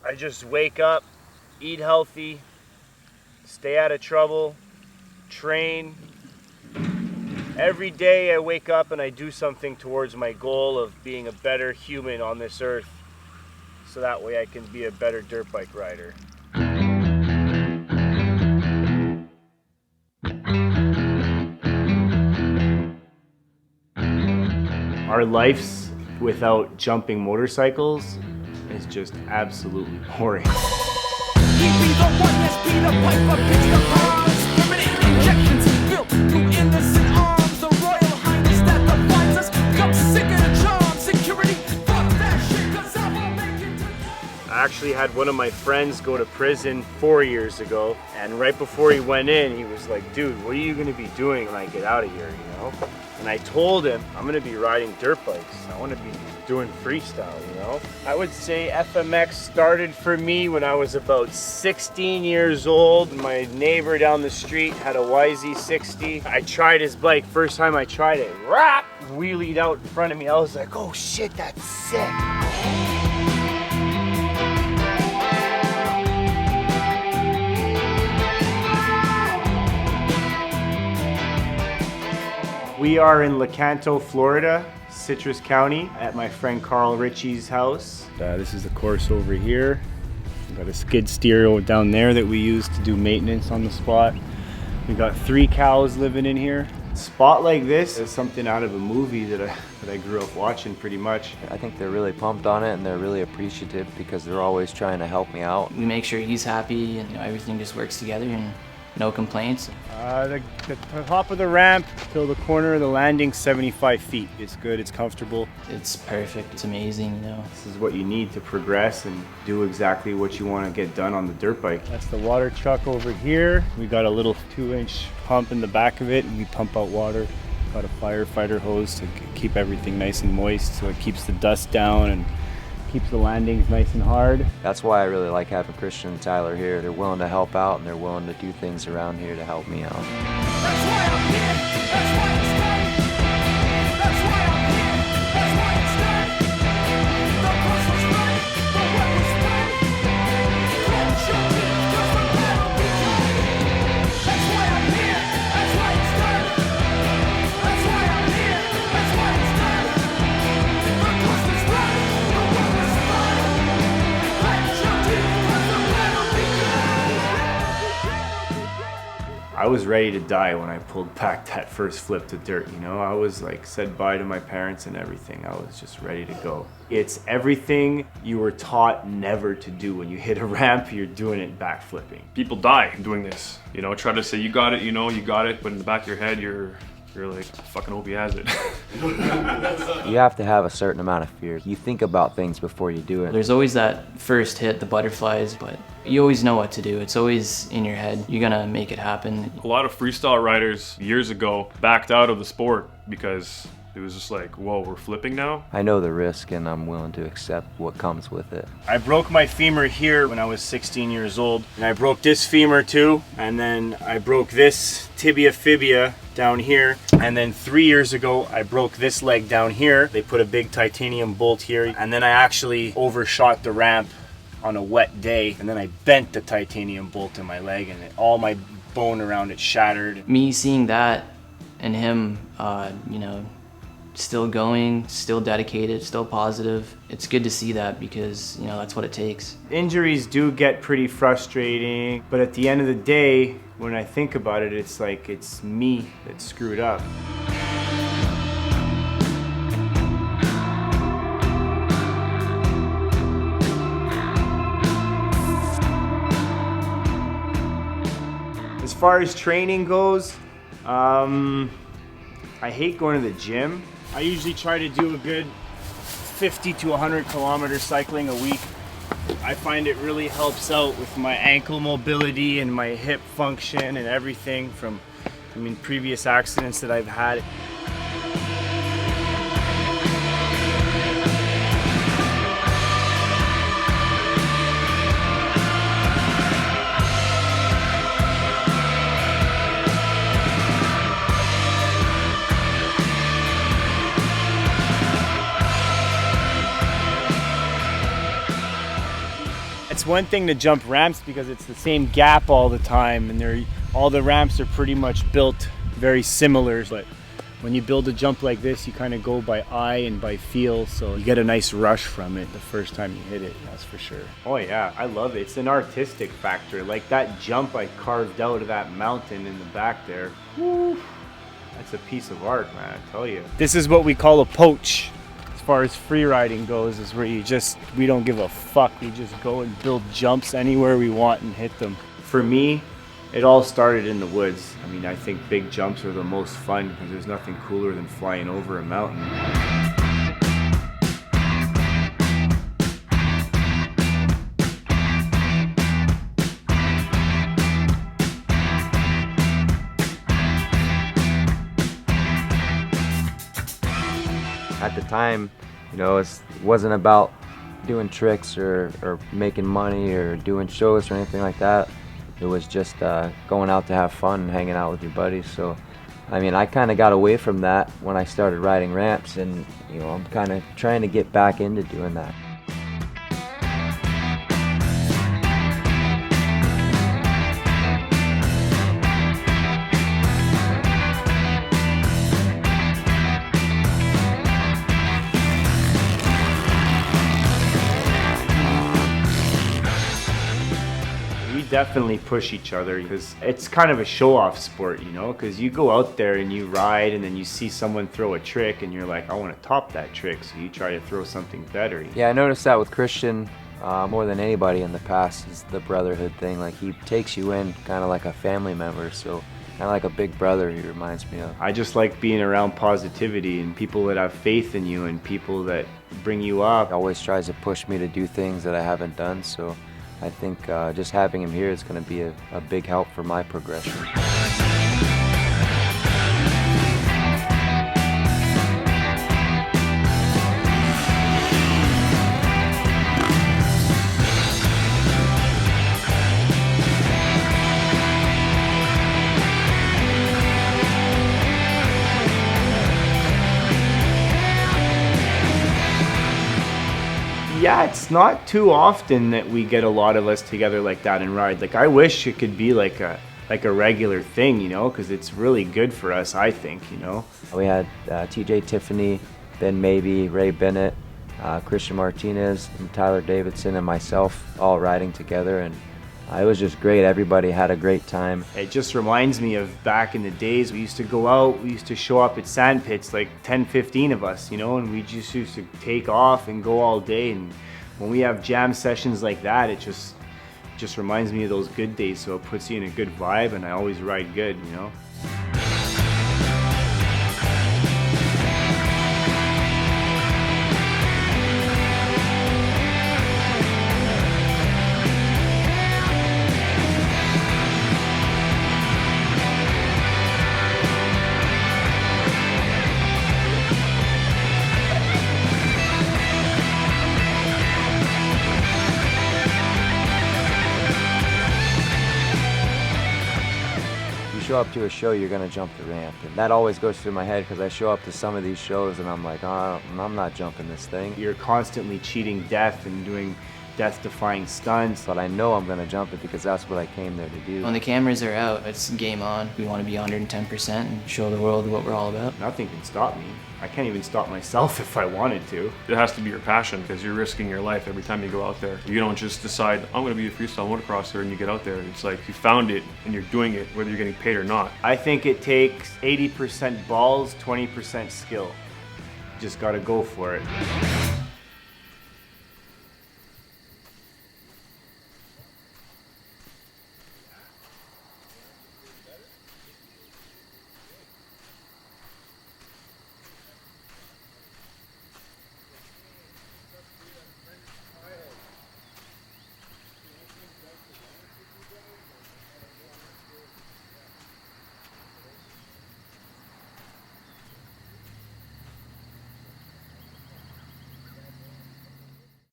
I just wake up, eat healthy, stay out of trouble, train. Every day I wake up and I do something towards my goal of being a better human on this earth, so that way I can be a better dirt bike rider. Our lives without jumping motorcycles is just absolutely boring. I actually had one of my friends go to prison 4 years ago, and right before he went in, he was like, dude, what are you gonna be doing when I get out of here, you know? And I told him, I'm gonna be riding dirt bikes. I wanna be doing freestyle, you know? I would say FMX started for me when I was about 16 years old. My neighbor down the street had a YZ60. I tried his bike, first time I tried it, rap, wheelied out in front of me. I was like, oh shit, that's sick. We are in Lecanto, Florida, Citrus County, at my friend Carl Richey's house. This is the course over here. We've got a skid steer down there that we use to do maintenance on the spot. We got 3 cows living in here. A spot like this is something out of a movie that I grew up watching pretty much. I think they're really pumped on it and they're really appreciative because they're always trying to help me out. We make sure he's happy and everything just works together and no complaints. The top of the ramp till the corner of the landing, 75 feet. It's good, it's comfortable. It's perfect, it's amazing, you know. This is what you need to progress and do exactly what you want to get done on the dirt bike. That's the water truck over here. We got a little 2-inch pump in the back of it and we pump out water. Got a firefighter hose to keep everything nice and moist so it keeps the dust down and keeps the landings nice and hard. That's why I really like having Christian and Tyler here. They're willing to help out and they're willing to do things around here to help me out. That's why I'm here. That's why it's done. That's why I'm here. That's why it's done. The course was right. The web was spread. Don't jump in, just the battle began. That's why I'm here. That's why it's done. That's why I'm here. That's why it's done. The course was right. The web was spread. Don't jump in, just the battle began. I was ready to die when I pulled back that first flip to dirt, you know? I was like, said bye to my parents and everything. I was just ready to go. It's everything you were taught never to do. When you hit a ramp, you're doing it back flipping. People die doing this, you know, try to say you got it, you know, you got it, but in the back of your head, you're like, I fucking hope he has it. You have to have a certain amount of fear. You think about things before you do it. There's always that first hit, the butterflies, but you always know what to do. It's always in your head. You're gonna make it happen. A lot of freestyle riders years ago backed out of the sport because it was just like, whoa, we're flipping now? I know the risk and I'm willing to accept what comes with it. I broke my femur here when I was 16 years old, and I broke this femur too, and then I broke this tibia fibia down here, and then 3 years ago I broke this leg down here. They put a big titanium bolt here, and then I actually overshot the ramp on a wet day, and then I bent the titanium bolt in my leg, and all my bone around it shattered. Me seeing that and him, you know, still going, still dedicated, still positive. It's good to see that because, you know, that's what it takes. Injuries do get pretty frustrating, but at the end of the day, when I think about it, it's like it's me that screwed up. As far as training goes, I hate going to the gym. I usually try to do a good 50 to 100 kilometer cycling a week. I find it really helps out with my ankle mobility and my hip function and everything from, previous accidents that I've had. one thing to jump ramps because it's the same gap all the time, and all the ramps are pretty much built very similar. But when you build a jump like this, you kind of go by eye and by feel, so you get a nice rush from it the first time you hit it, that's for sure. Oh yeah, I love it. It's an artistic factor. Like that jump I carved out of that mountain in the back there. Woo, that's a piece of art, man, I tell you. This is what we call a poach. As far as free riding goes, is where we don't give a fuck. We just go and build jumps anywhere we want and hit them. For me, it all started in the woods. I mean, I think big jumps are the most fun because there's nothing cooler than flying over a mountain. At the time, you know, it wasn't about doing tricks or making money or doing shows or anything like that. It was just going out to have fun and hanging out with your buddies. So, I mean, I kind of got away from that when I started riding ramps, and you know, I'm kind of trying to get back into doing that. Definitely push each other because it's kind of a show-off sport, you know, because you go out there and you ride and then you see someone throw a trick and you're like, I want to top that trick, so you try to throw something better. Yeah, I noticed that with Christian more than anybody in the past is the Brotherhood thing. Like, he takes you in kind of like a family member, so kind of like a big brother he reminds me of. I just like being around positivity and people that have faith in you and people that bring you up. He always tries to push me to do things that I haven't done, so I think just having him here is going to be a big help for my progression. Yeah, it's not too often that we get a lot of us together like that and ride. Like, I wish it could be like a regular thing, you know, because it's really good for us, I think, you know. We had TJ Tiffany, then Mabee, Bennett, Christian Martinez, and Tyler Davidson, and myself all riding together, and it was just great. Everybody had a great time. It just reminds me of back in the days. We used to go out, we used to show up at sand pits, like 10, 15 of us, you know, and we just used to take off and go all day. And when we have jam sessions like that, it just reminds me of those good days. So it puts you in a good vibe, and I always ride good, you know. Show up to a show, you're gonna jump the ramp, and that always goes through my head because I show up to some of these shows and I'm like, oh, I'm not jumping this thing. You're constantly cheating death and doing death-defying stunts, but I know I'm gonna jump it because that's what I came there to do. When the cameras are out, it's game on. We want to be 110% and show the world what we're all about. Nothing can stop me. I can't even stop myself if I wanted to. It has to be your passion because you're risking your life every time you go out there. You don't just decide, I'm going to be a freestyle motocrosser, and you get out there. It's like you found it and you're doing it whether you're getting paid or not. I think it takes 80% balls, 20% skill. Just got to go for it.